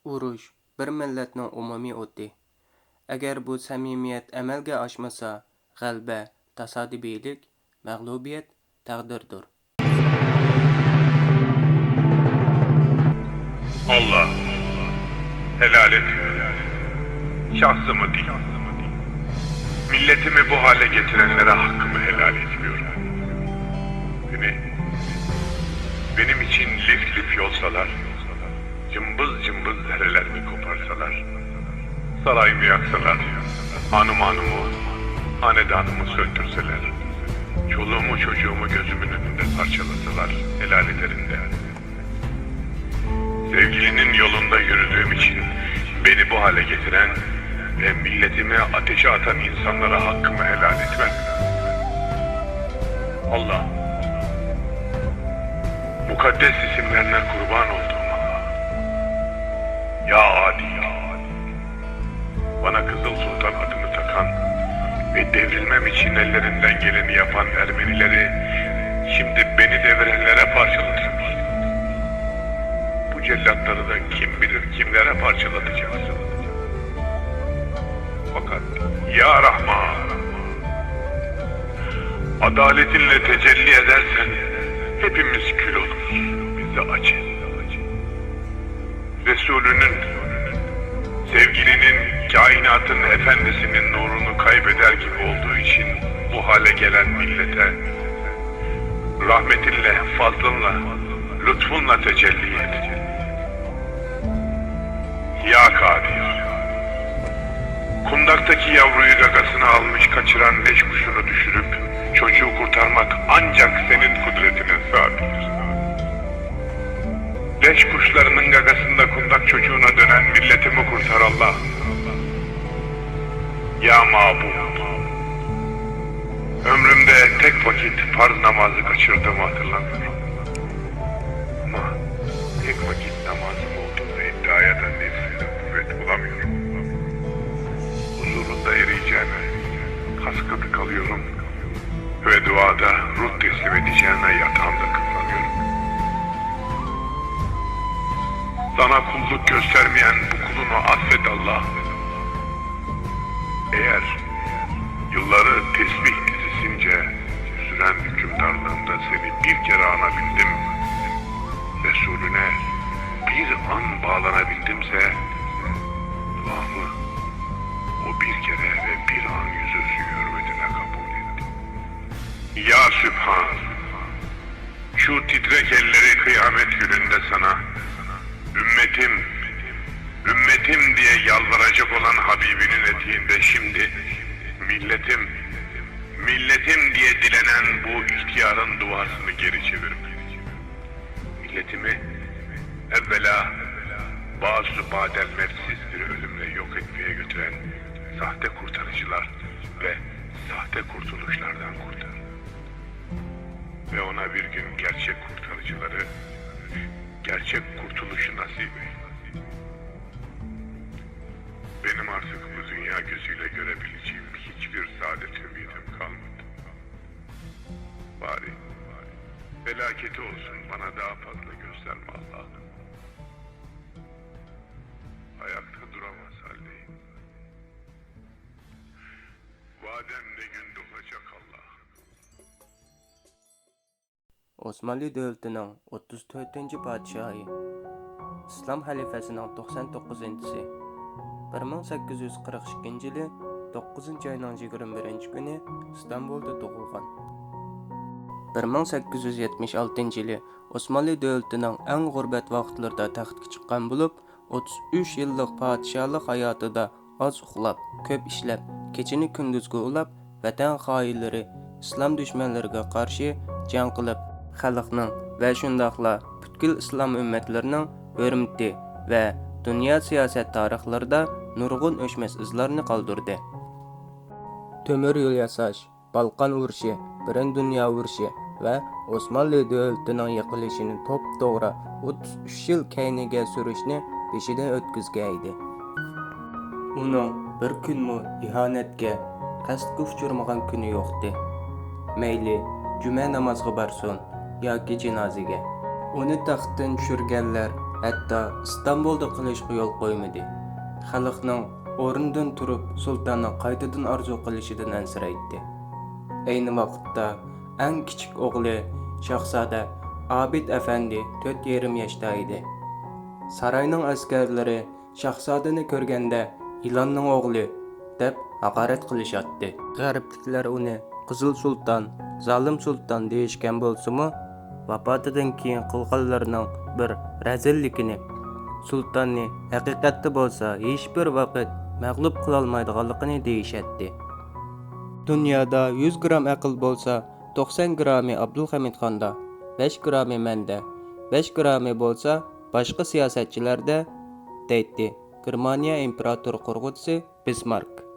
Urush bir millatning umumiy o'ti. Agar bu samimiyat amalga oshmasa, g'alaba tasodibiylik, mag'lubiyat taqdirdir. Allah helal et. Şahsımı değil. Milletimi bu hale getirenlere hakkımı helal etmiyorum. Benim için lif lif yolsalar, cımbız cımbız derelerimi koparsalar, sarayımı yaksalar, hanımı, hanedanımı söndürseler, çoluğumu çocuğumu gözümün önünde parçalasalar helal ederim de. Sevgilinin yolunda yürüdüğüm için beni bu hale getiren ve milletimi ateşe atan insanlara hakkımı helal etmem. Allah, mukaddes isimlerine kurban olduğum Allah. Ya Adi, bana Kızıl Sultan adını takan ve devrilmem için ellerinden geleni yapan Ermenileri şimdi beni devirenlere parçalatırım. Bu cellatları da kim bilir kimlere parçalatacaksın. Fakat Ya Rahman, adaletinle tecelli edersen hepimiz kül oluruz, biz de acı. Resulünün, sevgilinin, kainatın efendisinin nurunu kaybeder gibi olduğu için bu hale gelen millete rahmetinle, fazlınla, lütfunla tecelli et. Ya Kadir, kundaktaki yavruyu gagasına almış kaçıran leş kuşunu düşürüp çocuğu kurtarmak ancak senin kudretine sığabilir. Leş kuşlarının gagasında kundak çocuğuna dönen milletimi kurtar Allah. Ya Mabud, ömrümde tek vakit farz namazı kaçırdığımı hatırlamıyorum. Ama tek vakit namazım olduğunu iddiaya da nefsine kuvvet bulamıyorum. Huzurunda eriyeceğime kaskatı kalıyorum ve duada ruh teslim edeceğime yatağımda kıvranıyorum. Sana kulluk göstermeyen bu kulunu affet Allah. Eğer yılları tesbih dizisince süren hükümdarlığında seni bir kere anabildim, Resulüne bir an bağlanabildimse, duamı o bir kere ve bir an yüzüstü hürmetine kabul et. Ya Sübhan, şu titrek elleri kıyamet gününde sana, ümmetim diye yalvaracak olan Habibinin eteğinde şimdi, milletim diye dilenen bu ihtiyarın duasını geri çevirip, milletimi evvela bazı badel mevsiz bir ölümle yok etmeye götüren sahte kurtarıcılar ve sahte kurtuluşlardan kurtar. Ve ona bir gün gerçek kurtarıcıları, gerçek kurtuluşu nasip et. Benim artık bu dünya gözüyle görebileceğim hiçbir saadet ümidim kalmadı. Bari felaketi olsun bana daha fazla gösterme Allah'ım. Ayakta duramaz haldeyim. Vadem ne gün dolacak Allah. Osmanlı devletinin 34. padişahı, İslam halifəsinin 99-cisi, 1842 yılı 9 ayının 21 günü İstanbul'da doğulgan. 1876 yılı Osmanlı devletinin en gurbet vaqtlarida taxtga chiqqan bo'lib, 33 yıllık padişahlık hayatida az uxlab, ko'p ishlab, kechini kunduzga ulab, vatan xoinlari, islom dushmanlariga qarshi jang qilib, xalqning va shundaqla butkul islom ummatlarining hurmati va dunyo siyosat tarixlarida nurg'un o'chmas izlarni qoldirdi. Temir yo'l yasash, Balqon urushi, Birinchi dunyo urushi va Osmanlı devletining yiqilishini to'p-to'g'ri 33 yil keyniga surishni beshidan o'tkazgaydi. Uning bir kunmi ihonatga, qasdga uchirmagan kuni yo'qdi. Mayli juma namoziga borsin yoki janozaga. Uni taxtdan tushirganlar hatto İstanbulda qilishga yo'l qo'ymadi. Xalqning o'rnidan turib sultonning qaytadan orzu qilishidan ansiraydi. Ayni vaqtda eng kichik o'g'li Shahzoda Abid Efendi 4,5 yoshda edi. Sarayning askarlari Shahzodani ko'rganda "Ilonning o'g'li" deb haqorat qilishatdi. G'arbliklar uni Qizil Sulton, Zolim Sulton deyishgan bo'lsa-mu, vafotidan keyin qilganlarining bir razilligini, sultonni haqiqatda bo'lsa hech bir vaqt mag'lub qila olmaydiganligini deyishatdi. Dunyoda 100 gram aql bo'lsa, 90 grami Abdulhamid Xonda, 5 grami menda, 5 grami bo'lsa boshqa siyosatchilarda deydi Germaniya imperator qurg'uvchisi Bismarck.